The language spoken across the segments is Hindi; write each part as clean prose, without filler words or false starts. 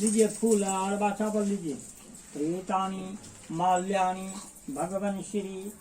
लीजिए फूल और बाछा पर लीजिए। प्रेतानि माल्यानि भगवन् श्री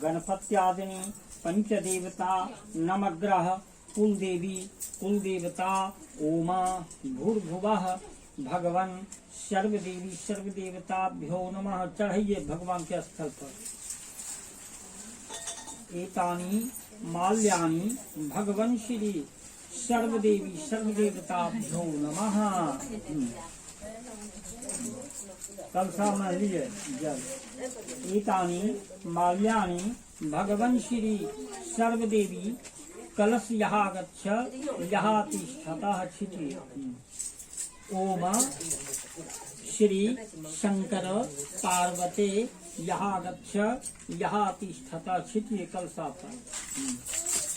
गणपत्यादिनी पंचदेवता नवग्रह कुलदेवी कुलदेवता ओमा भूर्भुवः भगवन् सर्वदेवी सर्वदेवताभ्यो नमः। चढ़ाइए भगवान के स्थल पर। एतानि माल्यानि भगवन् श्री सर्वदेवी सर्वदेवताभ्यो नमः। कलशा में लीजिए जल। एतानि माल्यानि भगवन् श्री सर्वदेवी कलश यहाँ गच्छ यहाँ तिष्ठतः क्षिति। ओम श्री शंकर पार्वते यहाँ गच्छ यहाँ तिष्ठतः क्षिति। कलशा पर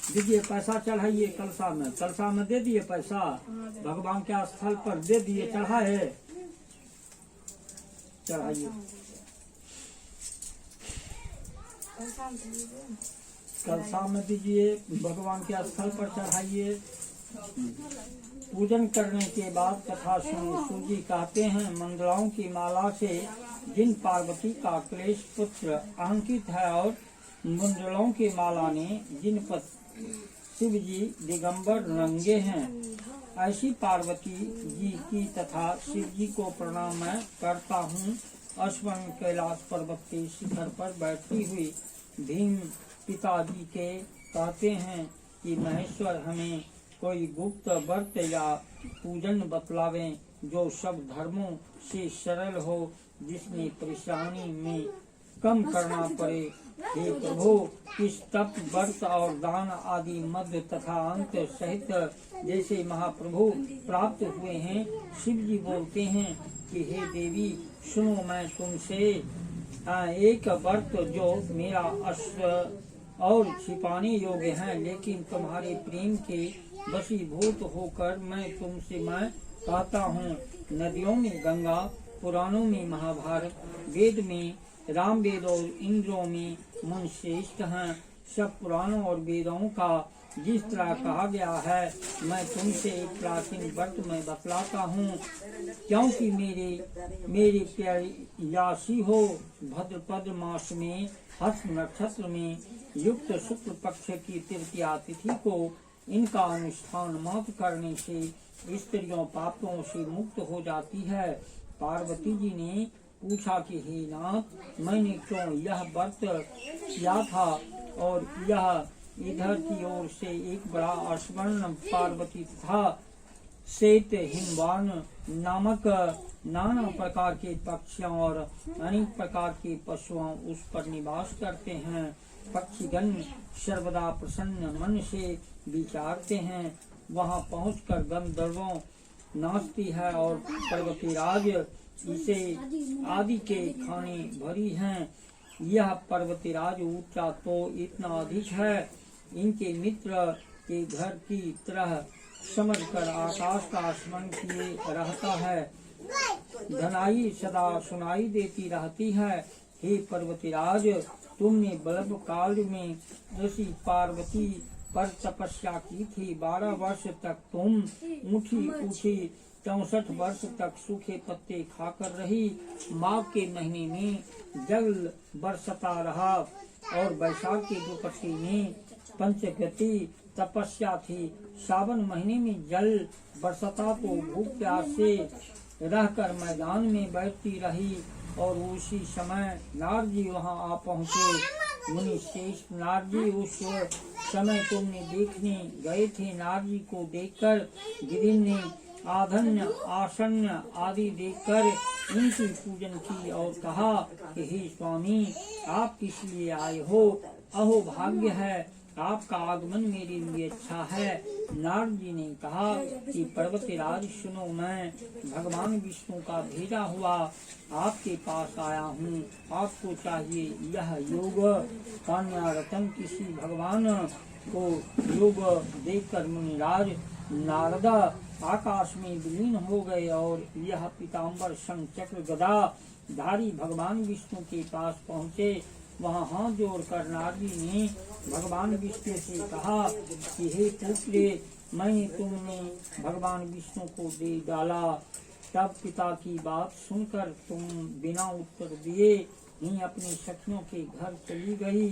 दीजिए, पैसा चढ़ाइए कलशा में। कलशा में दे दिए पैसा, भगवान के स्थल पर दे दिए, चढ़ाए चढ़ाइए। कलशा में दीजिए, भगवान के स्थल पर चढ़ाइए। पूजन करने के बाद कथा सुनो। सूजी कहते हैं, मंगलाओं की माला से जिन पार्वती का क्लेश पुत्र अंकित है और मंडलों की माला ने जिन पर शिव जी दिगंबर रंगे हैं, ऐसी पार्वती जी की तथा शिव जी को प्रणाम मैं करता हूँ। अश्वन कैलाश पर्वत के शिखर पर बैठी हुई भीम पिताजी के कहते हैं कि महेश्वर हमें कोई गुप्त व्रत या पूजन बतलावें जो सब धर्मों से सरल हो, जिसमें परेशानी में कम करना पड़े। हे प्रभु, इस तप व्रत और दान आदि मध्य तथा अंत सहित जैसे महाप्रभु प्राप्त हुए हैं। शिव जी बोलते हैं कि हे देवी सुनो, मैं तुमसे एक व्रत जो मेरा अस्त्र और छिपाने योग्य है, लेकिन तुम्हारे प्रेम के वशीभूत होकर मैं तुमसे मैं कहता हूँ। नदियों में गंगा, पुराणों में महाभारत, वेद में राम वेद और इंद्रों में मन श्रेष्ठ हैं। सब पुराणों और वेदों का जिस तरह कहा गया है, मैं तुमसे एक प्राचीन व्रत में बतलाता हूँ। क्योंकि मेरे प्यासी हो भद्रपद मास में हस्त नक्षत्र में युक्त शुक्ल पक्ष की तृतीया तिथि को इनका अनुष्ठान मात्र करने से स्त्रियों पापों से मुक्त हो जाती है। पार्वती जी ने पूछा कि हे नाथ, मैंने क्यों यह व्रत किया था? और यह इधर की ओर से एक बड़ा स्वर्ण पार्वती था। श्वेत हिमवान नामक नाना प्रकार के पक्षियों और अनेक प्रकार के पशुओं उस पर निवास करते हैं। पक्षीगण सर्वदा प्रसन्न मन से विचारते हैं। वहां पहुंचकर गंधर्वों नाचती है और पर्वतीराज इसे आदि के खाने भरी हैं। यह पर्वतीराज ऊंचा तो इतना अधिक है, इनके मित्र के घर की तरह समझकर आकाश का स्मरण किए रहता है। धनाई सदा सुनाई देती रहती है। हे पर्वतीराज, तुमने बल्ब काल में ऋषि पार्वती पर तपस्या की थी। 12 वर्ष तक तुम ऊँची ऊँची 64 वर्ष तक सूखे पत्ते खाकर रही। माघ के महीने में जल बरसता रहा और वैशाख के दुपट्टी में पंचगति तपस्या थी। सावन महीने में जल बरसता तो भूख प्यास से रहकर मैदान में बैठती रही और उसी समय नारद जी वहाँ आ पहुँचे। मुनि श्रेष्ठ नारद जी उस समय तुमने देखने गए थे। नारद जी को देखकर गिरि ने आधन्य आसन्य आदि देखकर उनकी पूजन की और कहा कि हे स्वामी, आप किस लिए आए हो? अहो भाग्य है, आपका आगमन मेरे लिए अच्छा है। नारद जी ने कहा कि पर्वतीराज सुनो, मैं भगवान विष्णु का भेजा हुआ आपके पास आया हूँ। आपको चाहिए यह योग कन्या रतन किसी भगवान को योग देखकर मुनिराज नारद आकाश में विलीन हो गए और यह पीताम्बर शंख चक्र गदा धारी भगवान विष्णु के पास पहुँचे। वहाँ हाथ जोड़कर नारद जी ने भगवान विष्णु से कहा कि हे पुत्र, मैंने तुमने भगवान विष्णु को दे डाला। तब पिता की बात सुनकर तुम बिना उत्तर दिए ही अपनी सखियों के घर चली गई।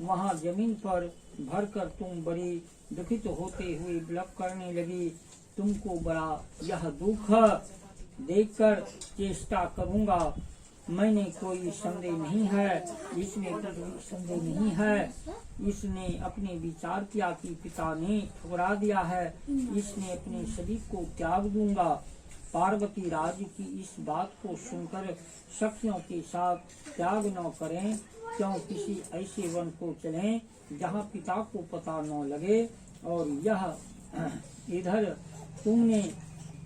वहाँ जमीन पर भरकर तुम बड़ी दुखित होते हुए विलप करने लगी। तुमको बड़ा यह दुख देखकर चेष्टा करूँगा। मैंने कोई संदेह नहीं है, इसमें कोई संदेह नहीं है। इसने अपने विचार किया कि पिता ने ठुकरा दिया है, इसने अपने शरीर को त्याग दूंगा। पार्वती राज की इस बात को सुनकर सखियों के साथ त्याग न करें, क्यों किसी ऐसे वन को चलें जहाँ पिता को पता न लगे। और यह इधर तुमने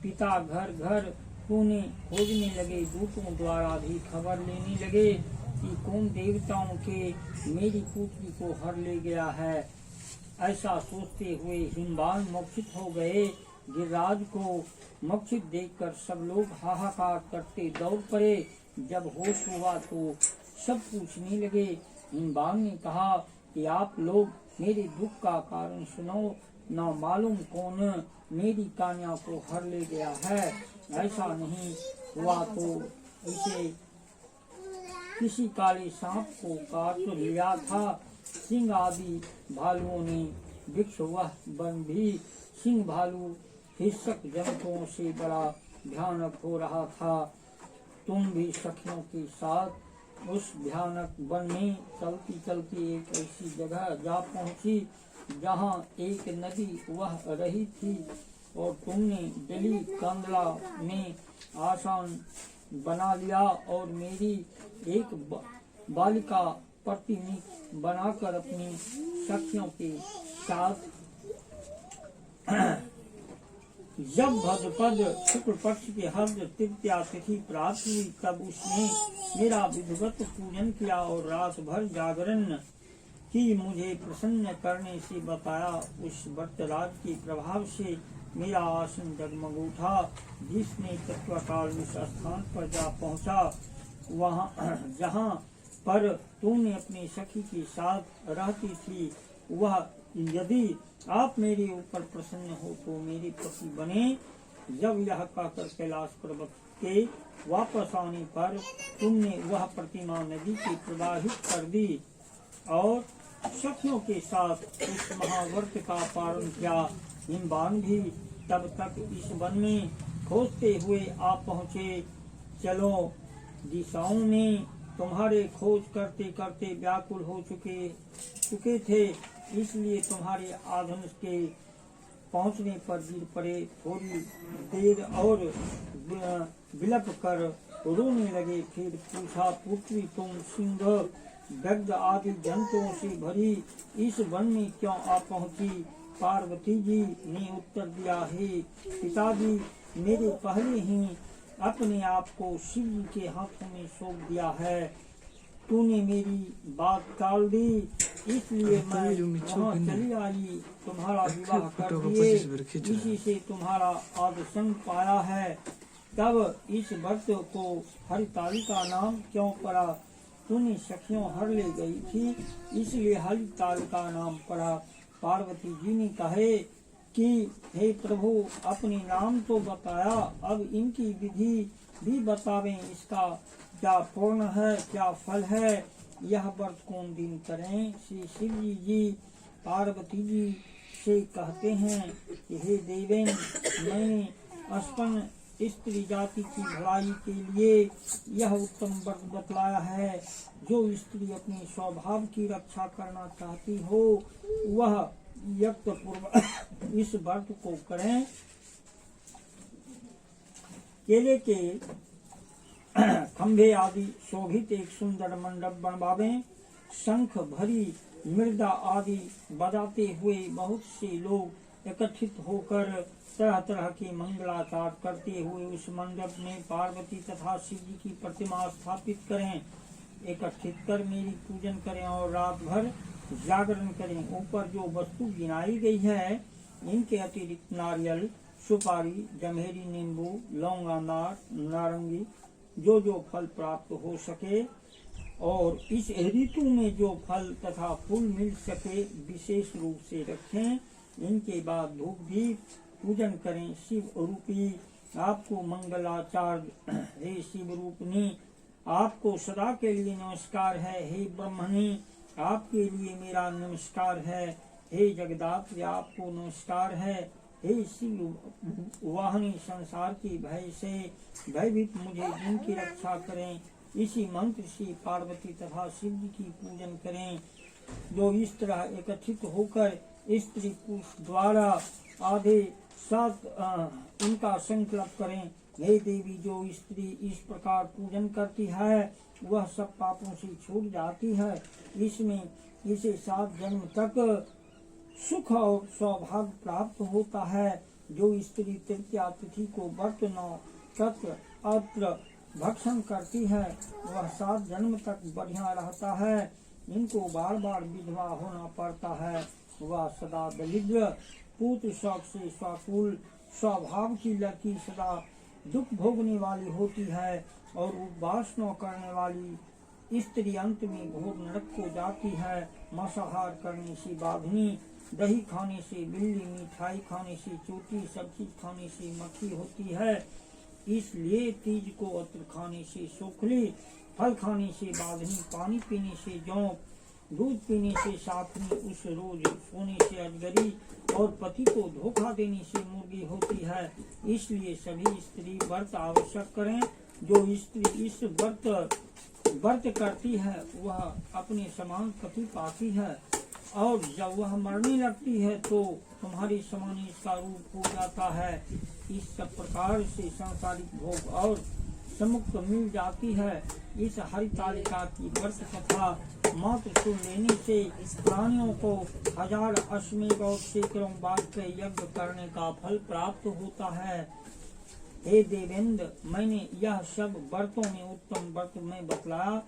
पिता घर घर खोजने लगे, दूतों द्वारा भी खबर लेने लगे कि कौन देवताओं के मेरी पुत्री को हर ले गया है। ऐसा सोचते हुए हिमवान मोक्षित हो गए। गिरिराज को मोक्षित देखकर सब लोग हाहाकार करते दौड़ पड़े। जब होश हुआ तो सब पूछने लगे। हिमवान ने कहा कि आप लोग मेरे दुख का कारण सुनो, न मालूम कौन मेरी कन्या को हर ले गया है। ऐसा नहीं हुआ तो इसे किसी काले सांप को काट लिया था। सिंह आदि भालुओं ने वृक्ष वह वन भी सिंह भालू हिंसक जंतुओं से बड़ा भयानक हो रहा था। तुम भी सखियों के साथ उस भयानक वन में चलती चलती एक ऐसी जगह जा पहुंची जहाँ एक नदी वह रही थी, और तुमने जली कंदला में आसन बना लिया और मेरी एक बालिका प्रतिनिधि बनाकर अपनी सखियों के साथ जब भद्रपद शुक्ल पक्ष के हर्ष तृतीया तिथि प्राप्त हुई, तब उसने मेरा विधिवत पूजन किया और रात भर जागरण की मुझे प्रसन्न करने से बताया। उस वृत्रराज के प्रभाव से मेरा आसन जगमग उठा, जिसने तत्वकाल उस स्थान पर जा पहुंचा, वहाँ जहाँ पर तुमने अपनी सखी के साथ रहती थी। वह यदि आप मेरे ऊपर प्रसन्न हो तो मेरे पति बने। जब यह कहकर कैलाश पर्वत के वापस आने पर तुमने वह प्रतिमा नदी के प्रवाहित कर दी और सखियों के साथ उस महाव्रत का पारण किया। हिमवान भी तब तक इस वन में खोजते हुए आप पहुँचे। चलो दिशाओं में तुम्हारे खोज करते करते व्याकुल हो चुके थे, इसलिए तुम्हारे आधन के पहुंचने पर गिर पड़े। थोड़ी देर और विलप कर रोने लगे। फिर पूछा, पुत्री तुम सिंह गद्द आदि जंतुओं से भरी इस वन में क्यों आ पहुंची? पार्वती जी ने उत्तर दिया, हे पिताजी, मेरे पहले ही अपने आप को शिव जी के हाथों में सौंप दिया है। तूने मेरी बात टाल दी, इसलिए मैं वहाँ चली आई, तुम्हारा विवाह कर दिए, इसी से तुम्हारा आदर्शन पाया है। तब इस व्रत को हरितालिका नाम क्यों पड़ा? तूने सखियों हर ले गई थी, इसलिए हरितालिका नाम पड़ा। पार्वती जी ने कहे कि हे प्रभु, अपने नाम तो बताया, अब इनकी विधि भी बतावें। इसका क्या पूर्ण है, क्या फल है, यह व्रत कौन दिन करें? श्री शिव जी पार्वती जी से कहते हैं कि हे देवेन, मैंने अस्पन स्त्री जाति की भलाई के लिए यह उत्तम व्रत बतलाया है। जो स्त्री अपने स्वभाव की रक्षा करना चाहती हो, वह यज्ञ पूर्व इस व्रत को करें। केले के खंभे आदि शोभित एक सुंदर मंडप बनवावें। शंख भरी मृदा आदि बजाते हुए बहुत से लोग एकत्रित होकर तरह तरह के मंगलाचार करते हुए उस मंडप में पार्वती तथा शिव जी की प्रतिमा स्थापित करें। एकत्रित कर मेरी पूजन करें और रात भर जागरण करें। ऊपर जो वस्तु गिनाई गई है, इनके अतिरिक्त नारियल, सुपारी, जम्हेरी, नींबू, लौंग, अनार, नारंगी, जो फल प्राप्त हो सके और इस ऋतु में जो फल तथा फूल मिल सके विशेष रूप से रखें। इनके बाद धूप दीप पूजन करें। शिव रूपी आपको मंगलाचार्य हे शिव रूपनी, आपको सदा के लिए नमस्कार है। हे ब्रह्मणी, आपके लिए मेरा नमस्कार है। हे जगदात्री, आपको नमस्कार है। हे शिव वाहनी, संसार की भय से भयभीत मुझे जिनकी रक्षा करें, इसी मंत्र से पार्वती तथा शिव जी की पूजन करें। जो इस तरह एकत्रित होकर स्त्री पुरुष द्वारा आधे साथ उनका संकल्प करें। हे देवी, जो स्त्री इस प्रकार पूजन करती है वह सब पापों से छूट जाती है। इसमें इसे 7 जन्म तक सुख और सौभाग्य प्राप्त होता है। जो स्त्री तृतीया तिथि को व्रत नक्षत्र अत्र भक्षण करती है वह 7 जन्म तक बढ़िया रहता है। इनको बार बार विधवा होना पड़ता है। वह सदा दरिद्र पुत्र शौक से स्वाकुल स्वभाव की लड़की सदा दुख भोगने वाली होती है और उपवास न करने वाली स्त्री अंत में घोर नरक को जाती है। मांसाहार करने से बाघनी, दही खाने से बिल्ली, मिठाई खाने से चोटी, सब्जी खाने से मक्खी होती है। इसलिए तीज को अत्र खाने से सोखली, फल खाने से बाघनी, पानी पीने से जौंक, दूध पीने से साखनी, उस रोज सोने से अजगरी और पति को धोखा देने से मुर्गी होती है। इसलिए सभी स्त्री व्रत आवश्यक करें। जो स्त्री इस व्रत करती है वह अपने समान पति पाती है और जब वह मरने लगती है तो तुम्हारे समान इसका रूप हो जाता है। इस सब प्रकार से सांसारिक भोग और समुक्त मिल जाती है। इस हरितालिका की व्रत कथा मात्र सुन लेने से प्राणियों को 1000 अश्वमेध और सैकड़ों बार के यज्ञ करने का फल प्राप्त होता है। हे देवेंद्र, मैंने यह सब व्रतों में उत्तम व्रत में बतलाया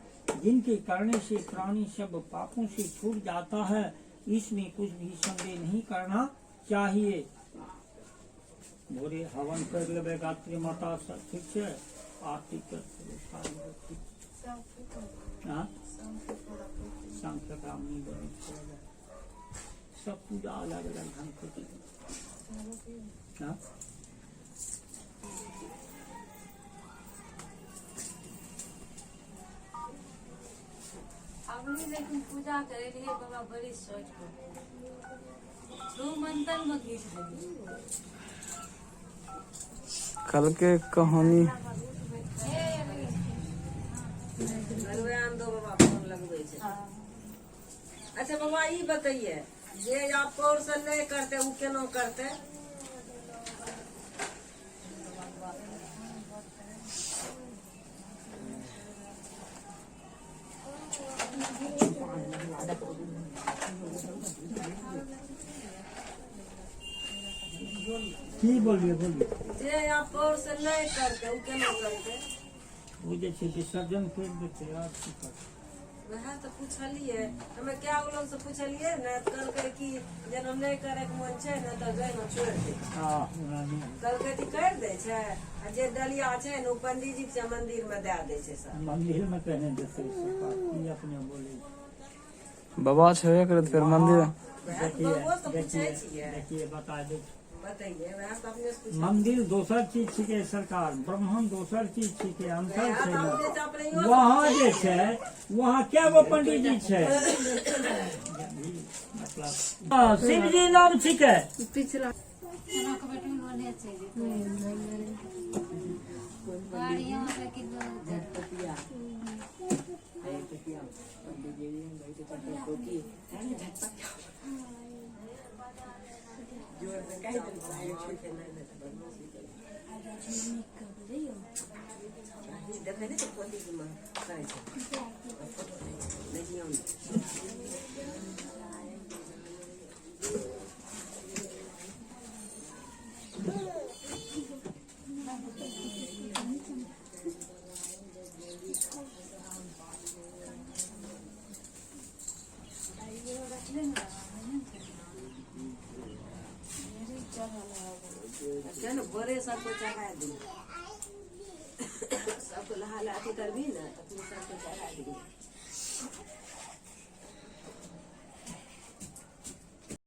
जिनके करने से प्राणी सब पापों से छूट जाता है। इसमें कुछ भी संदेह नहीं करना चाहिए। भोरे हवन कर लेबे गात्री माता सब ठीक है। आरती कर सांख्य काम नहीं बने, सब पूजा अलग अलग ढंग से। लेकिन पूजा करे रहिए बाबा बड़ी सोच को मंथन में घीच कल के कहानी अच्छा बाबा ये बताइए, जे आप कौर से नहीं करते वो केना करते? की बोलिए जे आप कौर से नहीं करते वो केना करते? वो जैसे विसर्जन कर देते आरती कर। वह तो पूछलिए, हमें क्या लोग से पूछलिए न, कल के कि जना नहीं करे के मन छे न तो गए न छोड़ दे। कल के कर दे छे आ जे दलिया छे न पंडित जी के मंदिर में दे दे छे। सब मंदिर में कहने देते की अपने बोले बाबा छेबे करत फिर मंदिर। देखिए बता दे, बताइए वह तो अपने से पूछ। मंदिर दोसर चीज छिके सरकार, ब्राह्मण दोसर चीज छिके, अंतर तो छै। वहाँ जे छै वहाँ क्या गो पंडित जी छै? शिव जी नाम छिके। पिछला कमेटी में होने चाहिए गाड़ियां पे किलो देखै नहीं तो पंडित जी में करे छे नहीं आउन। चलो बड़े सबको चढ़ा दी, सबको लहा ला के करबी ना तो सबको चढ़ा दी।